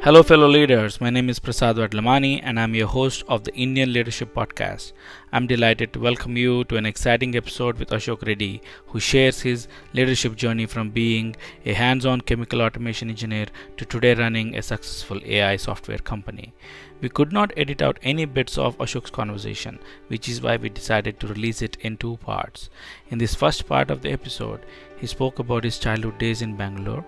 Hello, fellow leaders. My name is Prasad Vadlamani, and I'm your host of the Indian Leadership Podcast. I'm delighted to welcome you to an exciting episode with Ashok Reddy, who shares his leadership journey from being a hands on chemical automation engineer to today running a successful AI software company. We could not edit out any bits of Ashok's conversation, which is why we decided to release it in two parts. In this first part of the episode, he spoke about his childhood days in Bangalore.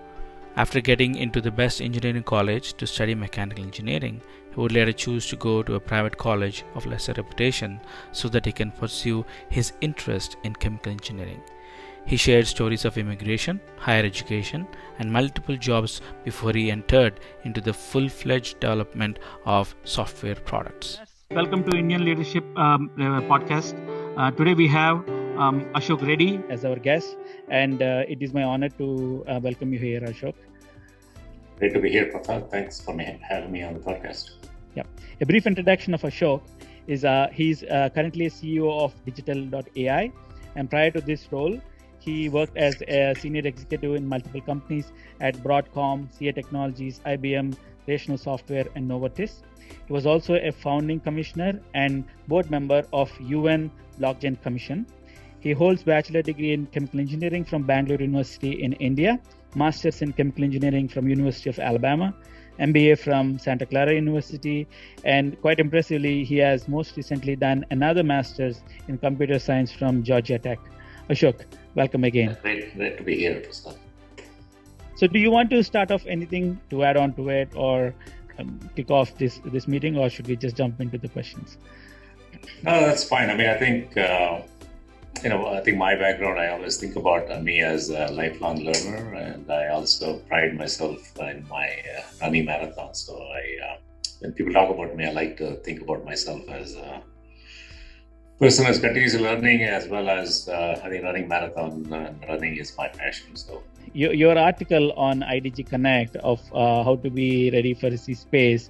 After getting into the best engineering college to study mechanical engineering, he would later choose to go to a private college of lesser reputation so that he can pursue his interest in chemical engineering. He shared stories of immigration, higher education, and multiple jobs before he entered into the full-fledged development of software products. Welcome to Indian Leadership Podcast. Today we have Ashok Reddy as our guest, and it is my honor to welcome you here, Ashok. Great to be here, Prasad. Thanks for having me on the podcast. Yeah. A brief introduction of Ashok is he's currently a CEO of Digital.ai, and prior to this role, he worked as a senior executive in multiple companies at Broadcom, CA Technologies, IBM, Rational Software, and Novartis. He was also a founding commissioner and board member of UN Blockchain Commission. He holds bachelor degree in chemical engineering from Bangalore University in India, master's in chemical engineering from University of Alabama, MBA from Santa Clara University, and quite impressively, he has most recently done another master's in computer science from Georgia Tech. Ashok, welcome again. Great to be here, Prasad. So do you want to start off anything to add on to it or kick off this meeting, or should we just jump into the questions? No, that's fine. I mean, I think my background, I always think about me as a lifelong learner, and I also pride myself in my running marathons. So when people talk about me, I like to think about myself as a person who's continuously learning, as well as I think running marathon and running is my passion. So your article on IDG Connect of how to be ready for C space,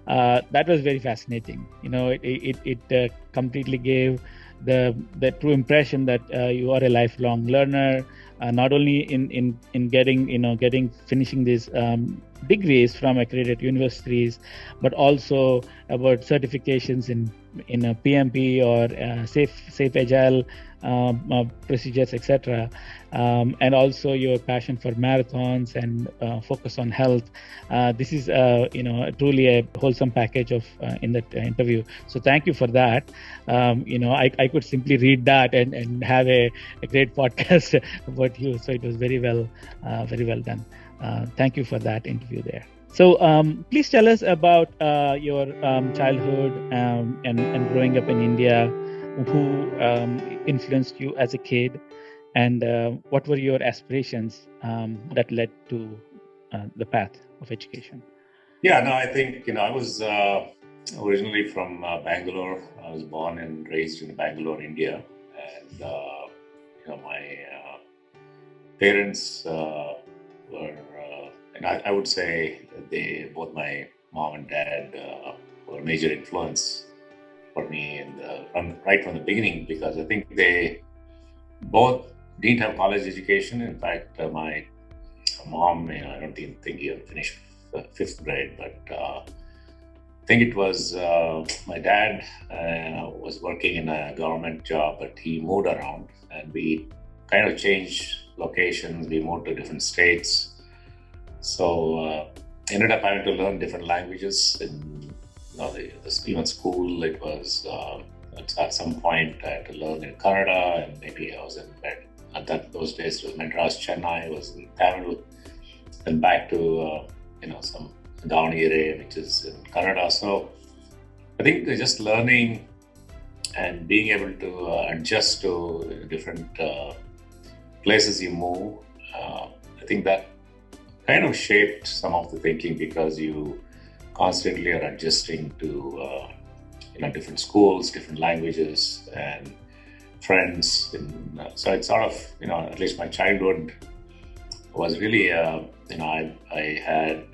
that was very fascinating. It completely gave the true impression that you are a lifelong learner, not only in getting finishing these degrees from accredited universities, but also about certifications in PMP or safe agile procedures, etc. And also your passion for marathons and focus on health. This is truly a wholesome package of in that interview. So thank you for that. I could simply read that and have a great podcast about you. So it was very well done. Thank you for that interview there. So please tell us about your childhood and growing up in India, who influenced you as a kid, and what were your aspirations that led to the path of education? Yeah, no, I think, I was originally from Bangalore. I was born and raised in Bangalore, India. And, my parents were, and I would say both my mom and dad were a major influence for me right from the beginning, because I think they both didn't have college education. In fact, my mom, I don't think he had finished fifth grade, but I think it was my dad was working in a government job, but he moved around and we kind of changed locations. We moved to different states. So ended up having to learn different languages. Even school, it was at some point I had to learn in Kannada, and maybe I was in those days it was Madras, Chennai, I was in Tamil, then back to some Davangere, which is in Kannada. So I think just learning and being able to adjust to different places you move, I think that kind of shaped some of the thinking, because you constantly are adjusting to different schools, different languages, and friends. So it's sort of, at least my childhood was really, I had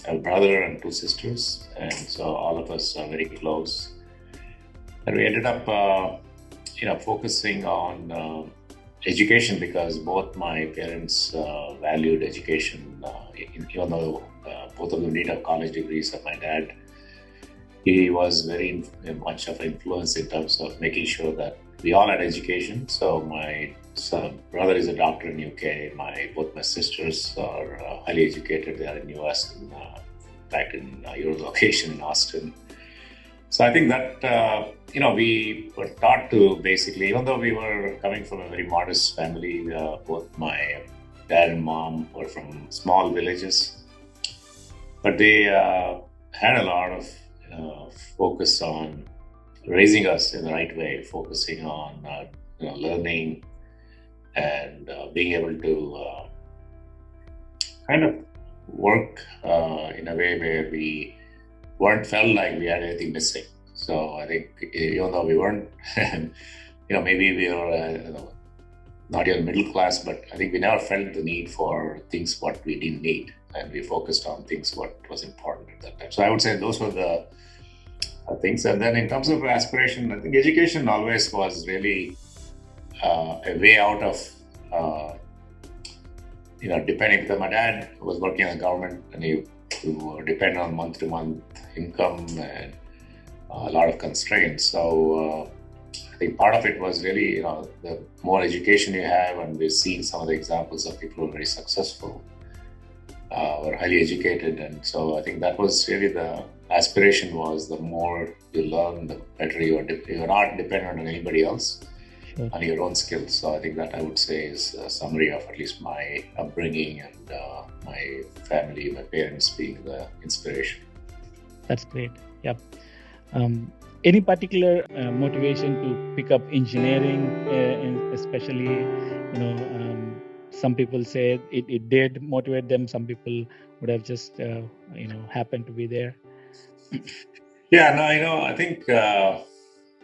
a brother and two sisters, and so all of us are very close. And we ended up, focusing on education, because both my parents valued education, even though both of them did have college degrees. And my dad, he was very much of an influence in terms of making sure that we all had education. So my brother is a doctor in UK. Both my sisters are highly educated. They are in US, in fact, in your location in Austin. So I think that we were taught to basically, even though we were coming from a very modest family, both my dad and mom were from small villages, but they had a lot of focus on raising us in the right way, focusing on learning and being able to kind of work in a way where we weren't felt like we had anything missing. So I think even though we weren't, maybe we were not even middle class, but I think we never felt the need for things what we didn't need, and we focused on things what was important at that time. So I would say those were the things. And then in terms of aspiration, I think education always was really a way out of, depending, because my dad was working in the government and he would depend on month-to-month income and a lot of constraints. So I think part of it was really, the more education you have, and we've seen some of the examples of people who are very successful, were highly educated. And so I think that was really the aspiration, was the more you learn, the better you are. You're not dependent on anybody else, on your own skills. So I think that I would say is a summary of at least my upbringing and my family, my parents being the inspiration. That's great. Yep. Any particular motivation to pick up engineering, especially, some people say it did motivate them. Some people would have just, happened to be there. Yeah, no, I think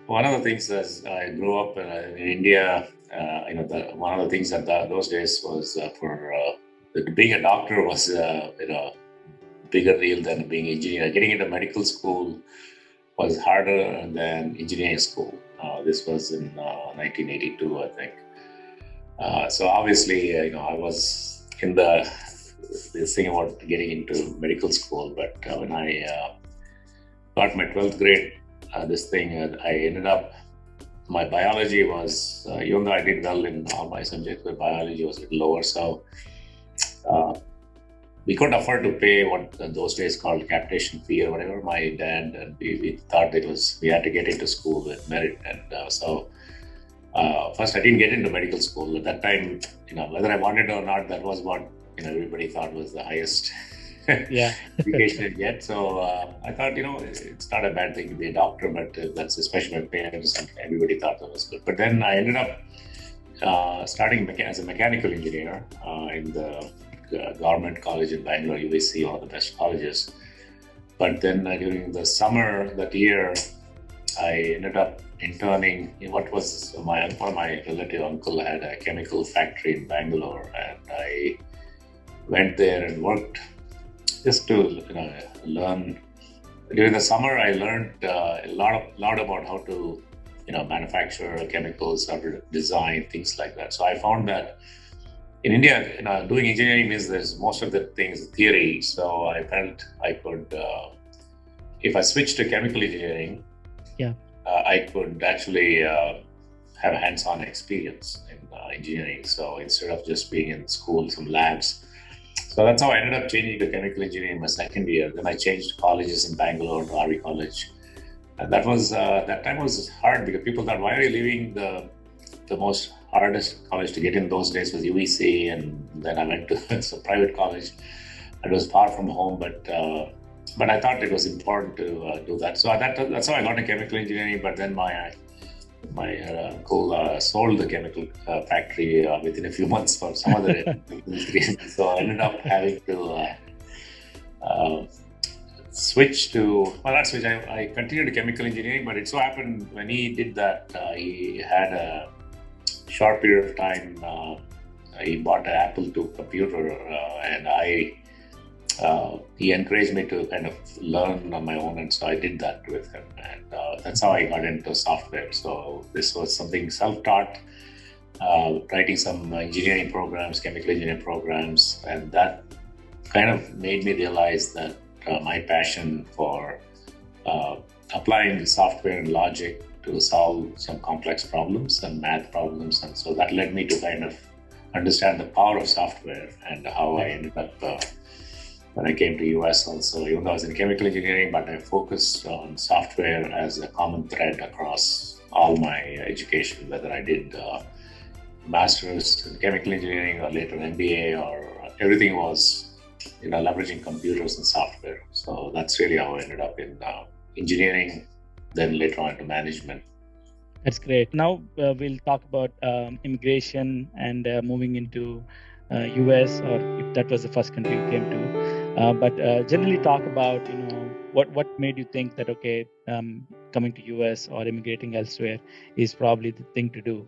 one of the things as I grew up in India, one of the things at those days was for being a doctor was bigger deal than being an engineer. Getting into medical school was harder than engineering school. This was in 1982, I think. So obviously, I was in this thing about getting into medical school, but when I got my 12th grade, I ended up, my biology was, even though I did well in all my subjects, but biology was a little lower. So we couldn't afford to pay what those days called capitation fee or whatever. My dad and we thought we had to get into school with merit. And so first I didn't get into medical school. At that time, whether I wanted or not, that was what everybody thought was the highest education yet. So I thought, it's not a bad thing to be a doctor, but that's especially my parents and everybody thought that was good. But then I ended up starting as a mechanical engineer in the government college in Bangalore, UBC, one of the best colleges. But then during the summer that year, I ended up interning in what was one of my relative uncle had a chemical factory in Bangalore, and I went there and worked just to learn. During the summer, I learned a lot about how to manufacture chemicals, how to design things like that. So I found that in India, doing engineering means there's most of the things theory. So I felt I could, if I switched to chemical engineering, I could actually have hands-on experience in engineering. So instead of just being in school, some labs. So that's how I ended up changing to chemical engineering my second year. Then I changed colleges in Bangalore to RV College. And that time was hard because people thought, why are you leaving the most hardest college to get in those days was UEC, and then I went to some private college. It was far from home, but I thought it was important to do that. So that's how I got into chemical engineering. But then my uncle sold the chemical factory within a few months for some other reason. So I ended up having to switch to, I continued chemical engineering, but it so happened when he did that, he had a short period of time, he bought an Apple II computer, and he encouraged me to kind of learn on my own, and so I did that with him, and that's how I got into software. So this was something self-taught, writing some engineering programs, chemical engineering programs, and that kind of made me realize that my passion for applying software and logic to solve some complex problems and math problems. And so that led me to kind of understand the power of software and how I ended up when I came to US also, even though I was in chemical engineering, but I focused on software as a common thread across all my education, whether I did master's in chemical engineering or later MBA, or everything was, leveraging computers and software. So that's really how I ended up in engineering, then later on into management. That's great. Now we'll talk about immigration and moving into US, or if that was the first country you came to. But generally talk about, what made you think that, okay, coming to US or immigrating elsewhere is probably the thing to do,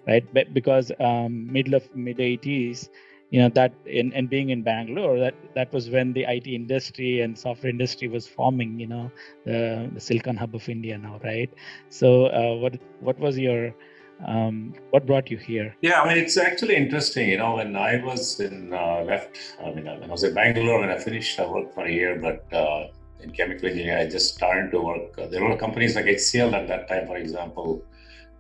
right? But because mid 80s, that and being in Bangalore, that was when the IT industry and software industry was forming, the Silicon Hub of India now, right? So what was your what brought you here? Yeah, I mean, it's actually interesting. When I was when I was in Bangalore, when I finished, I worked for a year, but in chemical engineering, I just started to work. There were companies like HCL at that time, for example.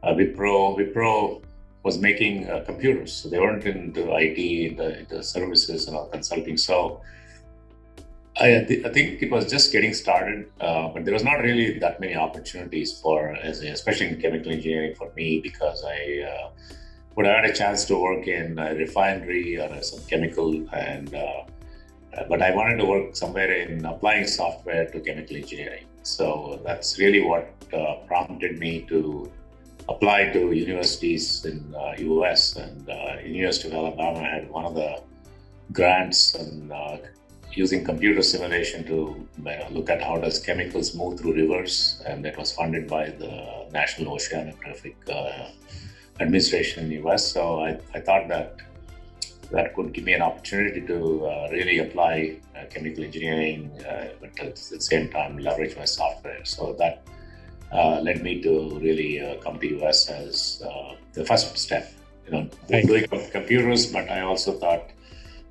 Wipro was making computers, so they weren't into IT, into services and consulting. So I think it was just getting started, but there was not really that many opportunities especially in chemical engineering for me, because I would have had a chance to work in a refinery or some chemical, but I wanted to work somewhere in applying software to chemical engineering. So that's really what prompted me to apply to universities in US, and University of Alabama had one of the grants and using computer simulation to look at how does chemicals move through rivers, and it was funded by the National Oceanographic Administration in the US. So I thought that could give me an opportunity to really apply chemical engineering, but at the same time leverage my software. So that led me to really come to US as the first step, doing computers. But I also thought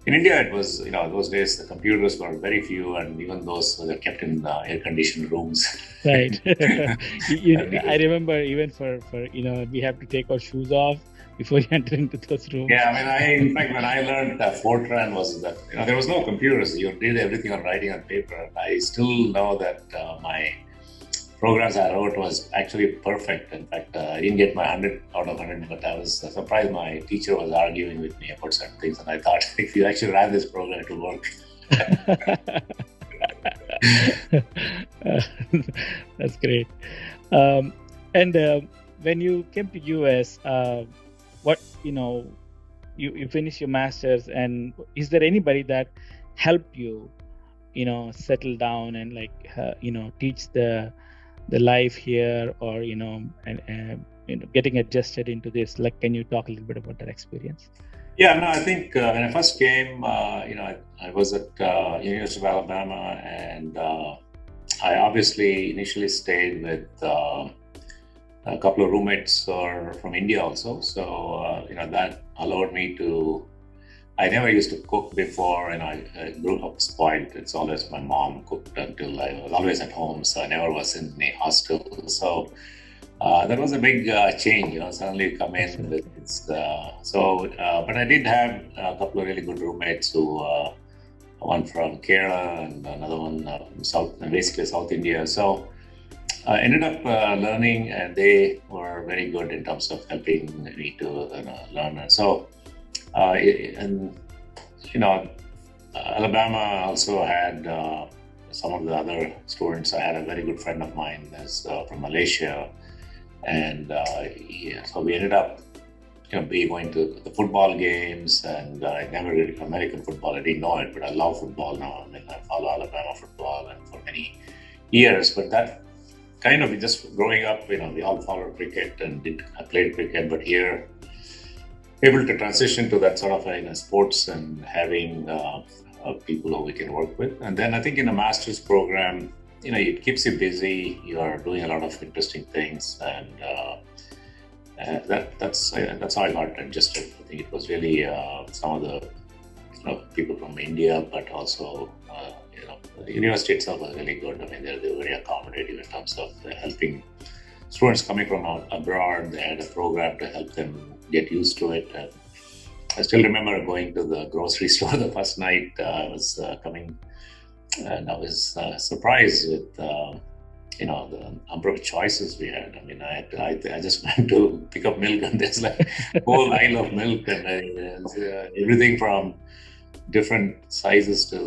in India, it was, those days the computers were very few, and even those were kept in air-conditioned rooms. Right. I remember even for we have to take our shoes off before you enter into those rooms. Yeah, I mean, in fact, when I learned Fortran was that, there was no computers. You did everything on writing on paper. And I still know that my programs I wrote was actually perfect. In fact, I didn't get my 100 out of 100, but I was surprised my teacher was arguing with me about certain things. And I thought, if you actually ran this program, it would work. That's great. And when you came to US, what you finished your master's, and is there anybody that helped you settle down and teach the life here, or and getting adjusted into this? Can you talk a little bit about that experience? Yeah, no, I think when I first came, I was at University of Alabama, and I obviously initially stayed with a couple of roommates from India also. So, that allowed me to, I never used to cook before, and I grew up spoiled. It's always my mom cooked until I was always at home, so I never was in a hostel. So that was a big change, suddenly come in with this. But I did have a couple of really good roommates one from Kerala and another one from basically South India. So I ended up learning, and they were very good in terms of helping me to learn. And so, Alabama also had some of the other students. I had a very good friend of mine that's from Malaysia, and so we ended up be going to the football games, and I never really American football. I didn't know it, but I love football now. I follow Alabama football and for many years. But that kind of just growing up, we all followed cricket and I played cricket, but here able to transition to that sort of sports and having people who we can work with. And then I think in a master's program, it keeps you busy. You are doing a lot of interesting things, and that's how I got adjusted. I think it was really some of the people from India, but also, the university itself was really good. I mean, they were very accommodative in terms of helping students coming from abroad. They had a program to help them get used to it. And I still remember going to the grocery store the first night I was coming, and I was surprised with the number of choices we had. I mean, I just went to pick up milk, and there's like a whole aisle of milk, and everything from different sizes to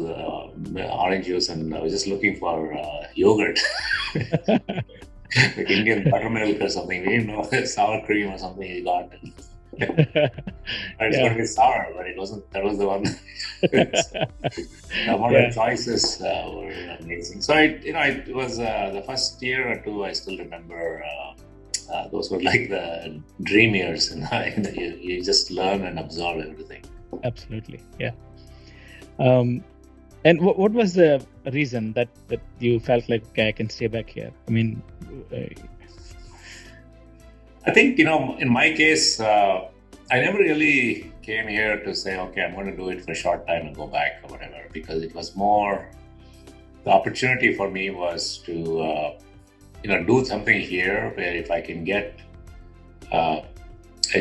orange juice, and I was just looking for yogurt. Like Indian buttermilk or something. We didn't know sour cream or something we got. It's going to be sour, but it wasn't. That was the one. The amount of choices were amazing. So it was the first year or two. I still remember those were like the dream years, and you just learn and absorb everything. Absolutely, yeah. And what was the reason that you felt like, okay, I can stay back here? I mean, I think, in my case, I never really came here to say, okay, I'm going to do it for a short time and go back or whatever, because it was more, the opportunity for me was to, do something here where if I can get a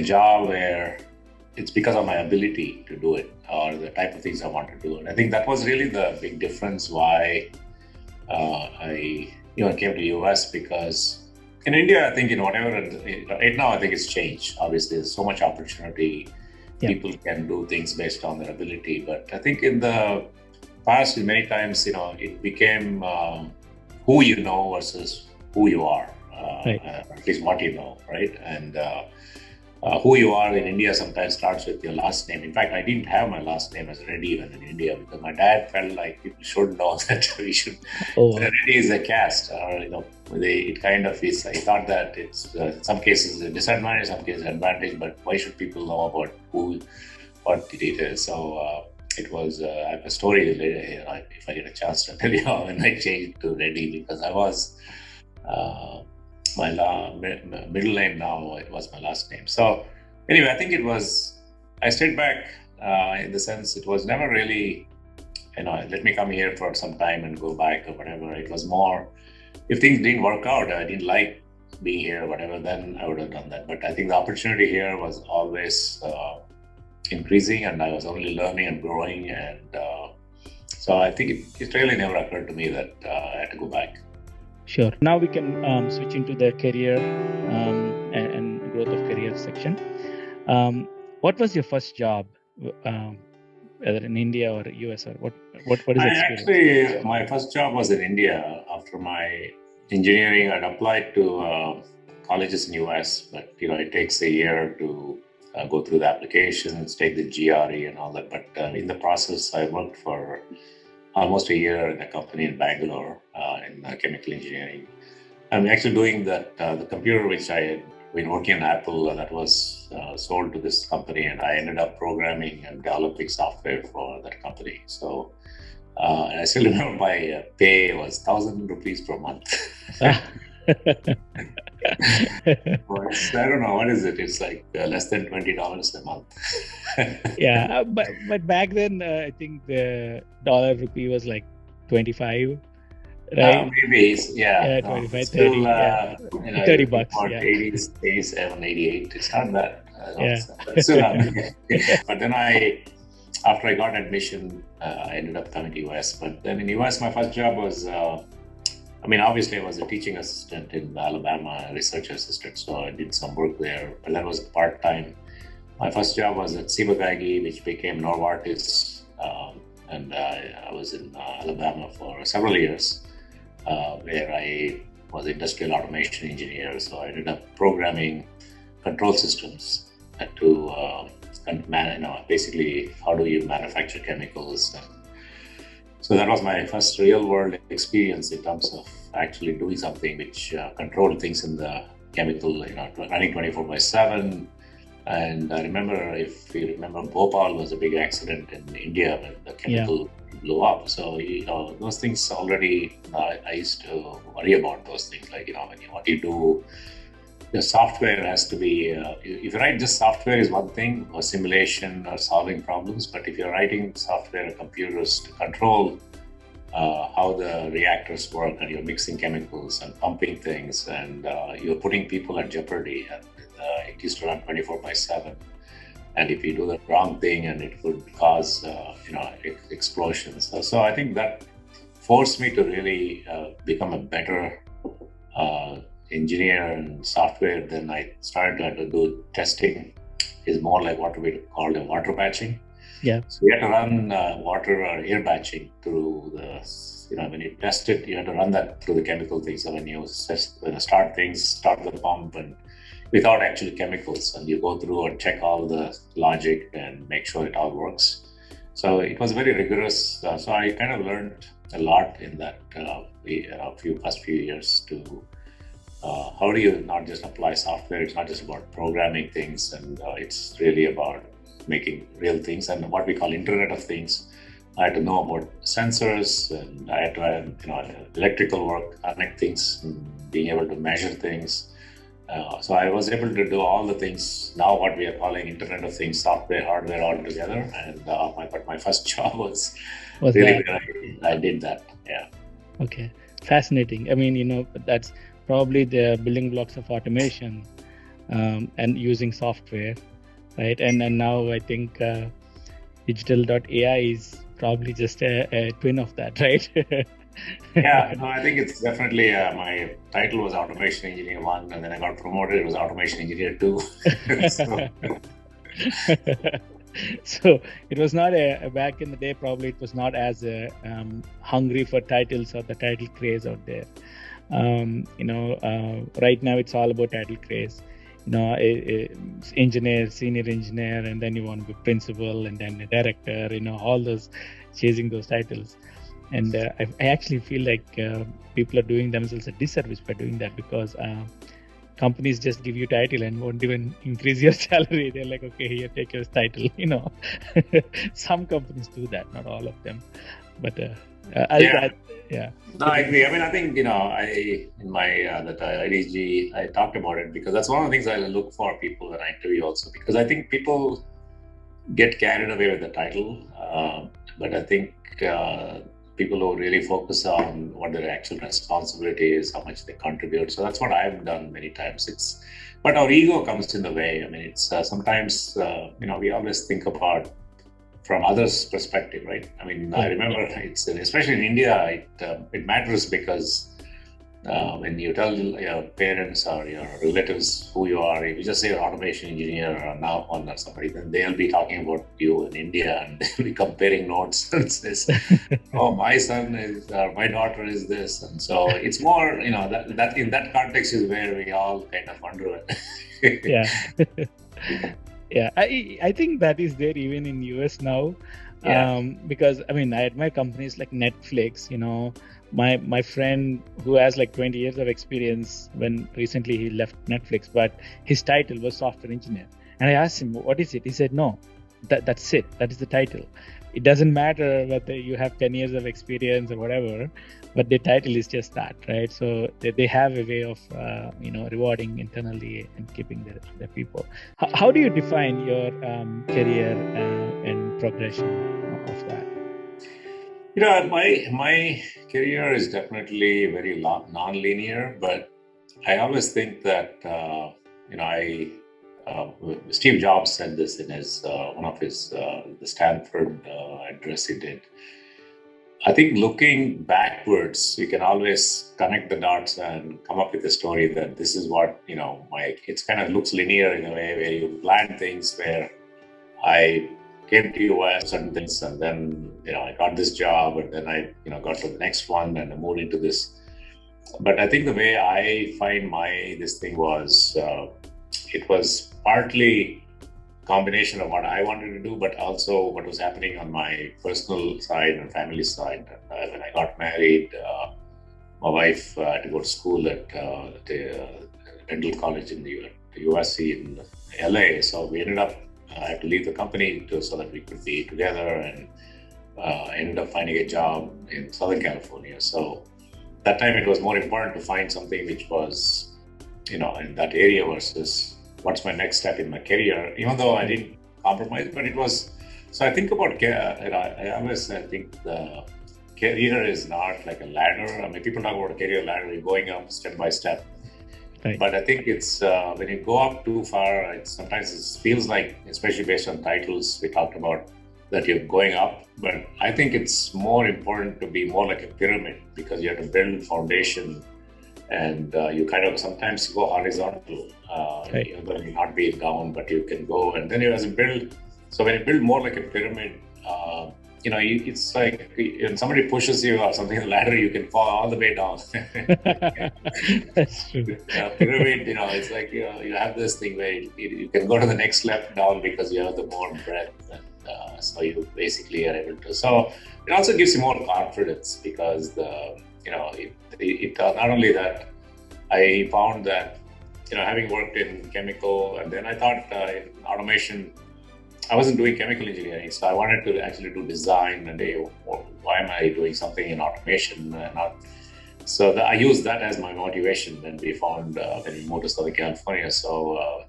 job where it's because of my ability to do it or the type of things I want to do. And I think that was really the big difference why I came to US, because in India, I think right now I think it's changed. Obviously, there's so much opportunity. Yeah. People can do things based on their ability. But I think in the past, many times, it became who you know versus who you are, right. At least what you know, right? And who you are in India sometimes starts with your last name. In fact, I didn't have my last name as Reddy when in India, because my dad felt like people should know that we should. Reddy is a caste, it kind of is. I thought that it's in some cases a disadvantage, some cases advantage. But why should people know about what it is? So it was I have a story later. If I get a chance to tell you how when I changed to Reddy, because I was. My middle name now, it was my last name. So anyway, I think I stayed back in the sense it was never really, let me come here for some time and go back or whatever. It was more, if things didn't work out, I didn't like being here or whatever, then I would have done that. But I think the opportunity here was always increasing, and I was only learning and growing. And so I think it really never occurred to me that I had to go back. Sure. Now we can switch into the career and growth of career section. What was your first job, whether in India or US, or what is the experience? Actually, my first job was in India. After my engineering, I'd applied to colleges in US, but it takes a year to go through the applications, take the GRE and all that. But in the process, I worked for almost a year in a company in Bangalore in chemical engineering. I'm actually doing that, the computer which I had been working on Apple, that was sold to this company, and I ended up programming and developing software for that company. So, and I still remember my pay was 1,000 rupees per month. I don't know, what is it? It's like less than $20 a month. Yeah, but back then, I think the dollar rupee was like 25, right? Maybe, yeah. 25, still, 30, yeah. $30, yeah. 87, 88. It's not that. Yeah. Still not. But then after I got admission, I ended up coming to US. But then in US, my first job was, obviously I was a teaching assistant in Alabama, a research assistant. So I did some work there, but that was part-time. My first job was at Ciba-Geigy, which became Novartis, and I was in Alabama for several years, where I was industrial automation engineer. So I ended up programming control systems to basically how do you manufacture chemicals. And so that was my first real-world experience in terms of actually doing something which controlled things in the chemical, running 24/7. And I remember, if you remember, Bhopal was a big accident in India when the chemical blew up. So, those things already, I used to worry about those things, like, what do you do the software has to be, if you write just software is one thing, or simulation or solving problems, but if you're writing software or computers to control how the reactors work, and you're mixing chemicals and pumping things, and you're putting people at jeopardy, and it used to run 24/7. And if you do the wrong thing, and it could cause explosions. So I think that forced me to really become a better engineer and software. Then I started to do testing. Is more like what we call the water batching. Yeah. So you have to run water or air batching through when you test it, you have to run that through the chemical things. So when you start the pump and without actually chemicals, and you go through and check all the logic and make sure it all works. So it was very rigorous. So I kind of learned a lot in that first few years to how do you not just apply software. It's not just about programming things, and it's really about making real things and what we call Internet of Things. I had to know about sensors, and I had to electrical work, connect things, and being able to measure things. So I was able to do all the things now what we are calling Internet of Things, software, hardware all together. And my first job was really where I did that. Yeah. Okay, fascinating. I mean, that's probably the building blocks of automation and using software, right? And now I think digital.ai is probably just a twin of that, right? Yeah, no, I think it's definitely my title was Automation Engineer 1, and then I got promoted. It was Automation Engineer 2. So it was not back in the day, probably it was not as hungry for titles or the title craze out there. Right now it's all about title craze. Engineer, senior engineer, and then you want to be principal, and then a director, all those, chasing those titles. And I actually feel like people are doing themselves a disservice by doing that, because companies just give you title and won't even increase your salary. They're like, okay, here, take your title. Some companies do that, not all of them. But yeah. No, I agree. I mean, I think in my that IDG, I talked about it because that's one of the things I look for people when I interview also, because I think people get carried away with the title, but I think people who really focus on what their actual responsibility is, how much they contribute. So that's what I've done many times. But our ego comes in the way. I mean, it's sometimes we always think about from others' perspective, right? I mean, I remember it's especially in India, it matters because when you tell your parents or your relatives who you are, if you just say you're automation engineer or now on or somebody, then they'll be talking about you in India, and they'll be comparing notes and says, "Oh, my son is, my daughter is this," and so it's more, that in that context is where we all kind of wonder. Yeah. Yeah, I think that is there even in US now, because I mean, I admire companies like Netflix. My friend who has like 20 years of experience, when recently he left Netflix, but his title was software engineer, and I asked him, what is it? He said, no, that's it. That is the title. It doesn't matter whether you have 10 years of experience or whatever, but the title is just that, right? So they have a way of, rewarding internally and keeping their people. How do you define your career and progression of that? My career is definitely very non-linear, but I always think that, Steve Jobs said this in his one of his the Stanford address he did. I think looking backwards, you can always connect the dots and come up with a story that this is what, it kind of looks linear in a way where you plan things where I came to US certain things, and then, I got this job, and then I, got to the next one and I moved into this. But I think the way I find this thing was, it was partly combination of what I wanted to do, but also what was happening on my personal side and family side. And when I got married, my wife had to go to school at the dental college in the USC in LA. So we ended up, I had to leave the company so that we could be together, and ended up finding a job in Southern California. So that time it was more important to find something which was in that area versus what's my next step in my career, even though I didn't compromise, but it was. So I think about, I always think the career is not like a ladder. I mean, people talk about a career ladder, you're going up step by step. Right. But I think it's when you go up too far, sometimes it feels like, especially based on titles we talked about, that you're going up. But I think it's more important to be more like a pyramid, because you have to build foundation, and you kind of sometimes go horizontal. Right. You're going to not be down, but you can go, and then you as a build. So when you build more like a pyramid, it's like when somebody pushes you or something, the ladder, you can fall all the way down. That's true. Pyramid, it's like you have this thing where you can go to the next step down because you have the more breadth, and so you basically are able to. So it also gives you more confidence, because not only that, I found that having worked in chemical, and then I thought in automation. I wasn't doing chemical engineering, so I wanted to actually do design. And why am I doing something in automation? So I used that as my motivation when we moved to Southern California. So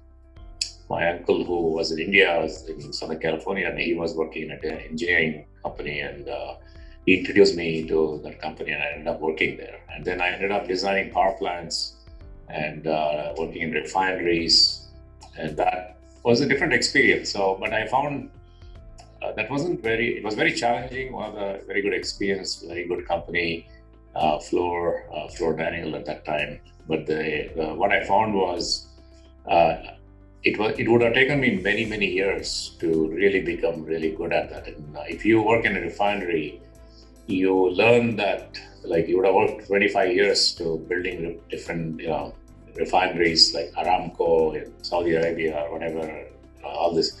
my uncle, who was in India, was in Southern California, and he was working in an engineering company, and he introduced me to that company, and I ended up working there. And then I ended up designing power plants and working in refineries, and that was a different experience. So, but I found it was very challenging. One of the very good experience, very good company, Floor Daniel at that time. But what I found was it would have taken me many, many years to really become really good at that. And if you work in a refinery, you learn that, like, you would have worked 25 years to building different, refineries like Aramco in Saudi Arabia or whatever, all this.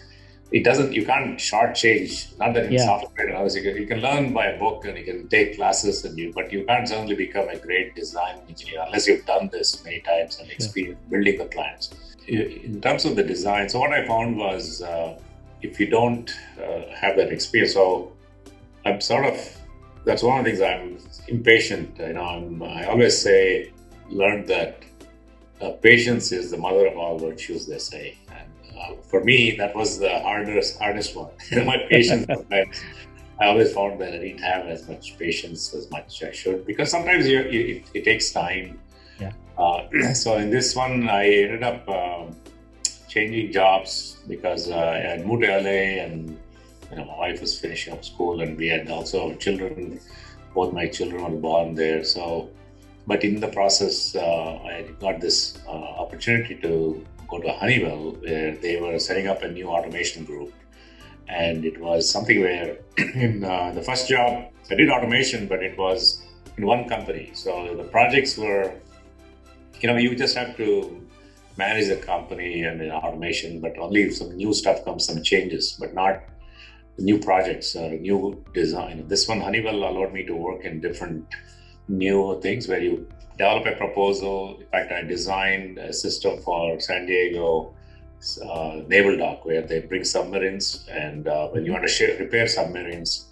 You can't shortchange, not that in software, you can learn by a book and you can take classes, but you can't suddenly become a great design engineer unless you've done this many times and experience building the plants. In terms of the design, so what I found was if you don't have that experience, so I'm that's one of the things. I'm impatient. I always learned that patience is the mother of all virtues, they say. And for me, that was the hardest one. My patience, sometimes, I always found that I didn't have as much patience as much I should, because sometimes it takes time. Yeah. So in this one, I ended up changing jobs because I had moved to LA, and my wife was finishing up school, and we had also children. Both my children were born there. So, but in the process, I got this opportunity to go to Honeywell, where they were setting up a new automation group. And it was something where in the first job, I did automation, but it was in one company. So the projects were, you just have to manage the company and the automation, but only if some new stuff comes, some changes, but not new projects or new design. This one, Honeywell allowed me to work in different new things where you develop a proposal. In fact, I designed a system for San Diego naval dock, where they bring submarines, and when you want to repair submarines,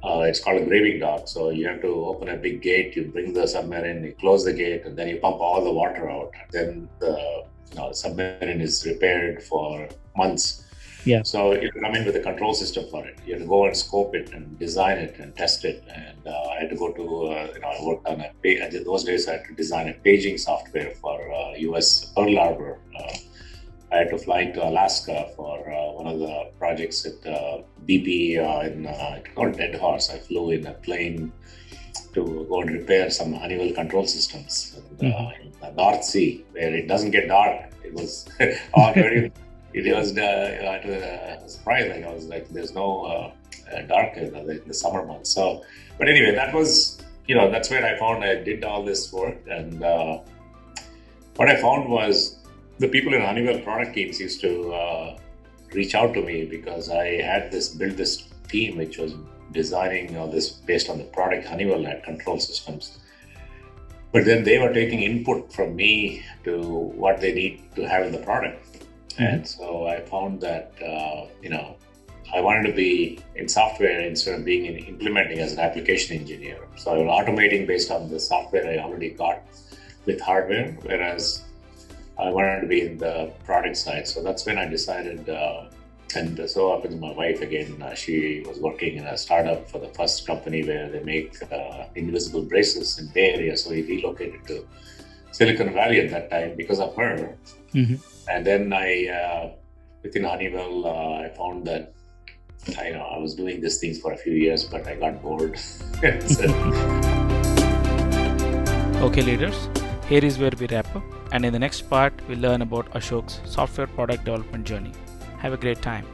it's called a graving dock. So you have to open a big gate, you bring the submarine, you close the gate, and then you pump all the water out. Then the submarine is repaired for months. Yeah. So you come in with a control system for it. You have to go and scope it and design it and test it. And I had to go to, I worked on in those days, I had to design a paging software for US Pearl Harbor. I had to fly to Alaska for one of the projects at BP it's called Dead Horse. I flew in a plane to go and repair some Honeywell control systems in the North Sea, where it doesn't get dark. It was already. It was surprising. I was like, there's no dark in the summer months. So, but anyway, that was, that's where I found I did all this work. And what I found was the people in Honeywell product teams used to reach out to me, because I had built this team which was designing all this based on the product Honeywell had, control systems. But then they were taking input from me to what they need to have in the product. And so I found that, I wanted to be in software instead of being implementing as an application engineer. So I was automating based on the software I already got with hardware. Whereas I wanted to be in the product side. So that's when I decided. And so happened my wife again. She was working in a startup for the first company where they make invisible braces in Bay Area. So we relocated to Silicon Valley at that time because of her. Mm-hmm. And then within Honeywell, I found that I was doing these things for a few years, but I got bored. Okay, leaders, here is where we wrap up. And in the next part, we'll learn about Ashok's software product development journey. Have a great time.